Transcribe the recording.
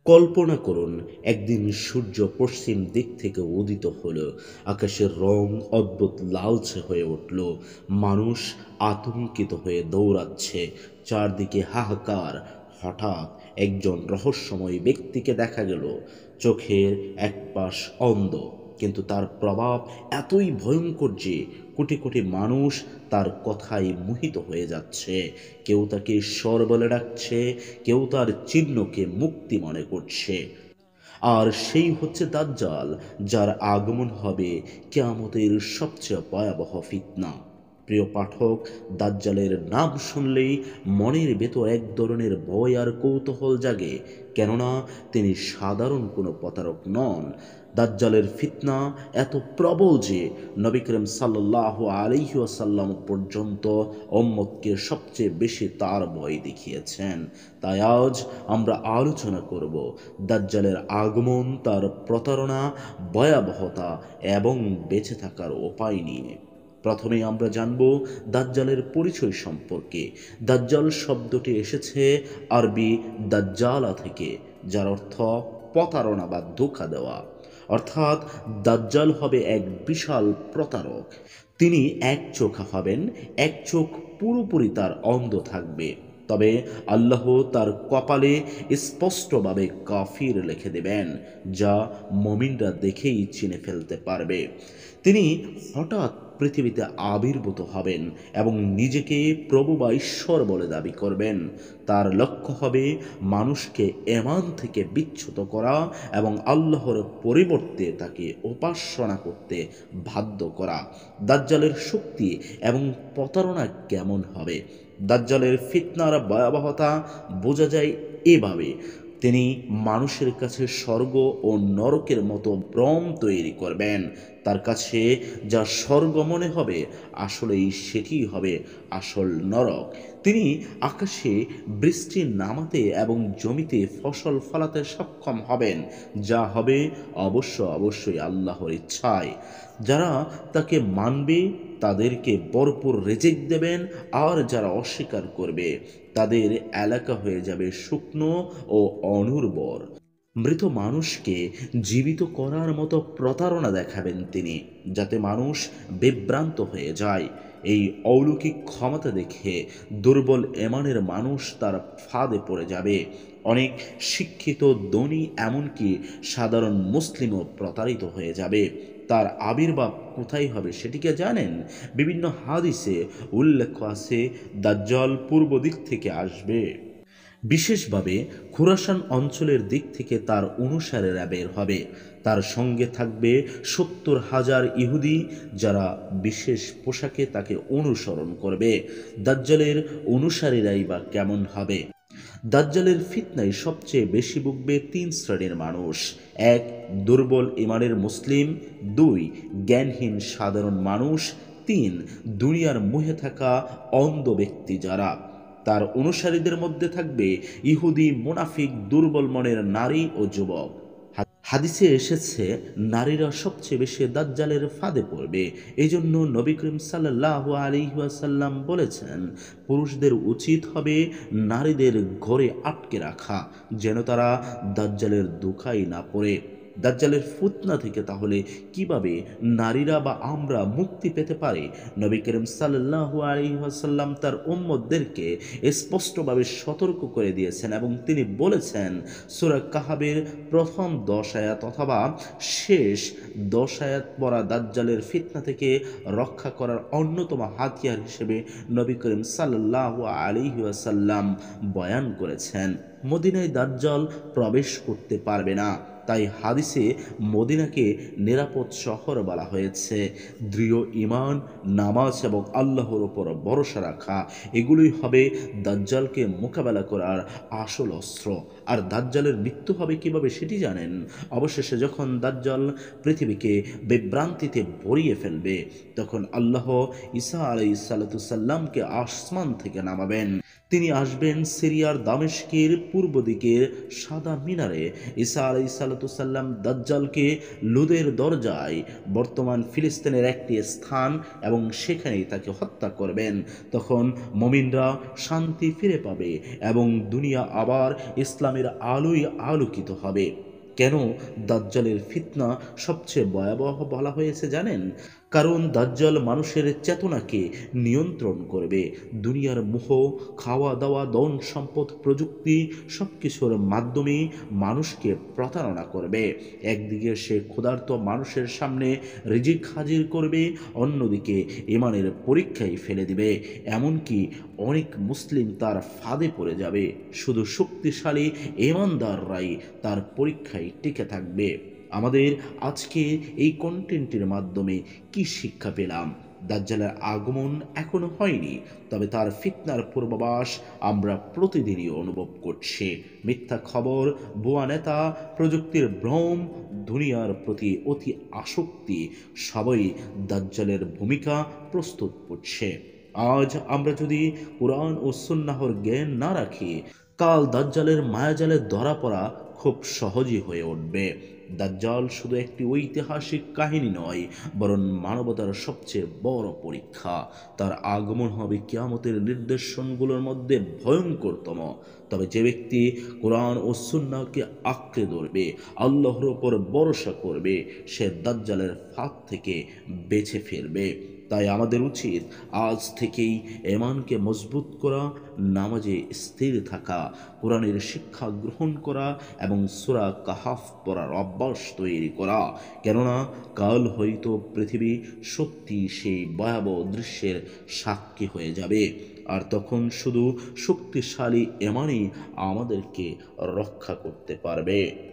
কল্পনা করুন, একদিন সূর্য পশ্চিম দিক থেকে উদিত হলো। আকাশের রং অদ্ভুত লালচে হয়ে উঠল। মানুষ আতঙ্কিত হয়ে দৌড়াচ্ছে, চারদিকে হাহাকার। হঠাৎ একজন রহস্যময় ব্যক্তিকে দেখা গেল। চোখের এক পাশ অন্ধ, কিন্তু তার প্রভাব এতই ভয়ঙ্কর যে কোটি কোটি মানুষ তার কথায় মোহিত হয়ে যাচ্ছে। কেউ তাকে ঈশ্বর বলে ডাকছে, কেউ তার চিহ্নকে মুক্তি মনে করছে। আর সেই হচ্ছে দাজ্জাল, যার আগমন হবে কিয়ামতের সবচেয়ে ভয়াবহ ফিতনা। প্রিয় পাঠক, দাজ্জালের নাম শুনলেই মনের ভেতর এক ধরনের ভয় আর কৌতূহল জাগে, কেননা তিনি সাধারণ কোনো প্রতারক নন। দাজ্জালের ফিতনা এত প্রবল যে নবী করিম সাল্লাল্লাহু আলাইহি ওয়াসাল্লাম পর্যন্ত উম্মতকে সবচেয়ে বেশি তার ভয় দেখিয়েছেন। তাই আজ আমরা আলোচনা করব দাজ্জালের আগমন, তার প্রতারণা, ভয়াবহতা এবং বেঁচে থাকার উপায় নিয়ে। প্রথমে আমরা জানব দাজ্জালের পরিচয় সম্পর্কে। দাজ্জাল শব্দটি এসেছে আরবি দাজ্জালা থেকে, যার অর্থ প্রতারণা বা ধোঁকা দেওয়া। অর্থাৎ দাজ্জাল হবে এক বিশাল প্রতারক। তিনি এক চোখা হবেন, এক চোখ পুরোপুরি তার অন্ধ থাকবে। তবে আল্লাহ তার কপালে স্পষ্টভাবে কাফির লিখে দেবেন, যা মমিনরা দেখেই চিনে ফেলতে পারবে। তিনি হঠাৎ পৃথিবীতে আবির্ভূত হবেন এবং নিজেকে প্রভু বা ঈশ্বর বলে দাবি করবেন। তার লক্ষ্য হবে মানুষকে ঈমান থেকে বিচ্যুত করা এবং আল্লাহর পরিবর্তে তাকে উপাসনা করতে বাধ্য করা। দাজ্জালের শক্তি এবং প্রতারণা কেমন হবে? দাজ্জালের ফিতনার ভয়াবহতা বোঝা যায় এভাবে। তিনি মানুষের কাছে স্বর্গ ও নরকের মতো ভ্রম তৈরি করবেন। তার কাছে যা স্বর্গ মনে হবে, আসলেই সেটিই হবে আসল নরক। তিনি আকাশে বৃষ্টি নামাতে এবং জমিতে ফসল ফলাতে সক্ষম হবেন, যা হবে অবশ্যই আল্লাহর ইচ্ছায়। যারা তাকে মানবে তাদেরকে ভরপুর রিজিক দেবেন, আর যারা অস্বীকার করবে তাদের এলাকা হয়ে যাবে শুকনো ও অনুর্বর। মৃত মানুষকে জীবিত করার মতো প্রতারণা দেখাবেন তিনি, যাতে মানুষ বিভ্রান্ত হয়ে যায়। এই অলৌকিক ক্ষমতা দেখে দুর্বল ঈমানের মানুষ তার ফাঁদে পড়ে যাবে। অনেক শিক্ষিত, ধনী, এমনকি সাধারণ মুসলিমও প্রতারিত হয়ে যাবে। তার আবির্ভাব কোথায় হবে সেটিকে জানেন? বিভিন্ন হাদিসে উল্লেখ আছে দাজ্জাল পূর্ব দিক থেকে আসবে। বিশেষভাবে খুরাসান অঞ্চলের দিক থেকে তার অনুসারীরা বের হবে। তার সঙ্গে থাকবে 70,000 ইহুদি, যারা বিশেষ পোশাকে তাকে অনুসরণ করবে। দাজ্জালের অনুসারীরাই বা কেমন হবে? দাজ্জালের ফিতনায় সবচেয়ে বেশি ভুগবে তিন শ্রেণীর মানুষ। এক, দুর্বল ঈমানের মুসলিম। দুই, জ্ঞানহীন সাধারণ মানুষ। তিন, দুনিয়ার মোহে থাকা অন্ধ ব্যক্তি যারা। তার অনুসারীদের মধ্যে থাকবে ইহুদি, মুনাফিক, দুর্বল মনের নারী ও যুবক। হাদিসে এসেছে নারীরা সবচেয়ে বেশি দাজ্জালের ফাঁদে পড়বে। এই জন্য নবী করিম সাল্লাল্লাহু আলাইহি ওয়াসাল্লাম বলেছেন, পুরুষদের উচিত হবে নারীদের ঘরে আটকে রাখা, যেন তারা দাজ্জালের ধোঁকায় না পড়ে। দাজ্জালের ফিতনা থেকে তাহলে কিভাবে নারীরা বা আমরা মুক্তি পেতে পারি? নবী করিম সাল্লাল্লাহু আলাইহি ওয়াসাল্লাম তার উম্মতদেরকে স্পষ্টভাবে সতর্ক করে দিয়েছেন এবং তিনি বলেছেন, সূরা কাহাবের প্রথম 10 আয়াত অথবা শেষ 10 আয়াত পড়া দাজ্জালের ফিতনা থেকে রক্ষা করার অন্যতম হাতিয়ার হিসেবে নবী করিম সাল্লাল্লাহু আলাইহি ওয়াসাল্লাম বয়ান করেছেন। মদিনায় দাজ্জাল প্রবেশ করতে পারবে না, তাই হাদিসে মদিনাকে নিরাপদ শহর বলা হয়েছে। দৃঢ় ঈমান, নামাজ এবং আল্লাহর উপর ভরসা রাখা, এগুলোই হবে দাজ্জালকে মোকাবেলা করার আসল অস্ত্র। আর দাজ্জালের মৃত্যু হবে কিভাবে সেটি জানেন? অবশেষে যখন দাজ্জাল পৃথিবীকে বিভ্রান্তিতে ভরিয়ে ফেলবে, তখন আল্লাহ ঈসা আলাইহিস সালাতু সাল্লামকে আসমান থেকে নামাবেন। তিনি আসবেন সিরিয়ার দামেস্কের পূর্ব দিকের সাদা মিনারে। ঈসা আলাইহিসসালাম দাজ্জালকে লুদের দরজায়, বর্তমান ফিলিস্তিনের একটি স্থান, এবং সেখানেই তাকে হত্যা করবেন। তখন মুমিনরা শান্তি ফিরে পাবে এবং দুনিয়া আবার ইসলামের আলোয় আলোকিত হবে। কেন দাজ্জালের ফিতনা সবচেয়ে ভয়াবহ বলা হয়েছে জানেন? কারণ দাজ্জাল মানুষের চেতনাকে নিয়ন্ত্রণ করবে। দুনিয়ার মোহ, খাওয়া দাওয়া, ধন সম্পদ, প্রযুক্তি সব কিছুর মাধ্যমে মানুষকে প্রতারণা করবে। একদিকে সে ক্ষুধার্ত মানুষের সামনে রিজিক হাজির করবে, অন্যদিকে ইমানের পরীক্ষায় ফেলে দিবে। এমনকি অনেক মুসলিম তার ফাঁদে পড়ে যাবে। শুধু শক্তিশালী ইমানদাররাই তার পরীক্ষায় টিকে থাকবে। আমাদের আজকে এই কন্টেন্টের মাধ্যমে কি শিক্ষা পেলাম? দাজ্জালের আগমন এখনো হয়নি, তবে তার ফিতনার পূর্বাভাস আমরা প্রতিদিনই অনুভব করছি। মিথ্যা খবর, ভুয়া নেতা, প্রযুক্তির ভ্রম, দুনিয়ার প্রতি অতি আসক্তি সবই দাজ্জালের ভূমিকা প্রস্তুত করছে। আজ আমরা যদি কোরআন ও সুন্নাহর জ্ঞান না রাখি, কাল দাজ্জালের মায়াজালে ধরা পড়া খুব সহজই হয়ে উঠবে। দাজ্জাল শুধু একটি ঐতিহাসিক কাহিনী নয়, বরং মানবতার সবচেয়ে বড় পরীক্ষা। তার আগমন হবে কিয়ামতের নির্দেশনগুলোর মধ্যে ভয়ঙ্করতম। তবে যে ব্যক্তি কোরআন ও সুন্নাহকে আঁকড়ে ধরবে, আল্লাহর ওপর ভরসা করবে, সে দাজ্জালের ফাঁদ থেকে বেঁচে ফিরবে। তাই আমাদের উচিত আজ থেকেই ঈমানকে মজবুত করা, নামাজে স্থির থাকা, কোরআনের শিক্ষা গ্রহণ করা এবং সূরা কাহাফ পড়ার অভ্যাস তৈরি করা। কেননা কাল হয়তো পৃথিবী সত্যি সেই ভয়াবহ দৃশ্যের সাক্ষী হয়ে যাবে, আর তখন শুধু শক্তিশালী ঈমানই আমাদেরকে রক্ষা করতে পারবে।